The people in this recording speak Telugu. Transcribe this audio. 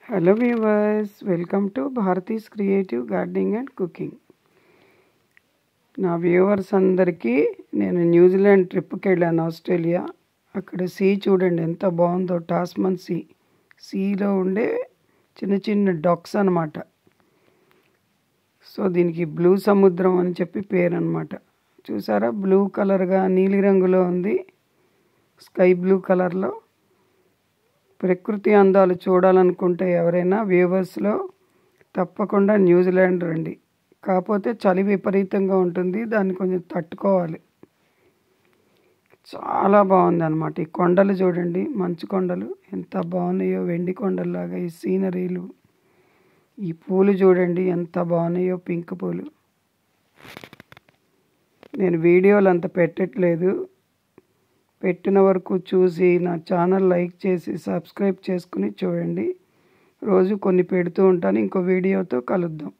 Hello viewers, welcome to Bharati's creative gardening and cooking. నా వ్యూవర్స్ అందరికీ నేను న్యూజిలాండ్ ట్రిప్కి వెళ్ళాను, ఆస్ట్రేలియా. అక్కడ సీ చూడండి ఎంత బాగుందో. టాస్మన్ సీలో ఉండే చిన్న చిన్న డాక్స్ అన్నమాట. సో దీనికి బ్లూ సముద్రం అని చెప్పి పేరు అన్నమాట. చూసారా, బ్లూ కలర్గా నీలిరంగులో ఉంది, స్కై బ్లూ కలర్లో. ప్రకృతి అందాలు చూడాలనుకుంటే ఎవరైనా వ్యూవర్స్లో తప్పకుండా న్యూజిలాండ్ రండి. కాకపోతే చలి విపరీతంగా ఉంటుంది, దాన్ని కొంచెం తట్టుకోవాలి. చాలా బాగుంది అన్నమాట. ఈ కొండలు చూడండి, మంచు కొండలు ఎంత బాగున్నాయో, వెండి కొండల్లాగా. ఈ సీనరీలు, ఈ పూలు చూడండి ఎంత బాగున్నాయో, పింక్ పూలు. నేను వీడియోలు అంత పెట్టట్లేదు, పెట్టిన వరకు చూసి నా ఛానల్ లైక్ చేసి సబ్స్క్రైబ్ చేసుకుని చూడండి. రోజు కొన్ని పెడుతూ ఉంటాను. ఇంకో వీడియోతో కలుద్దాం.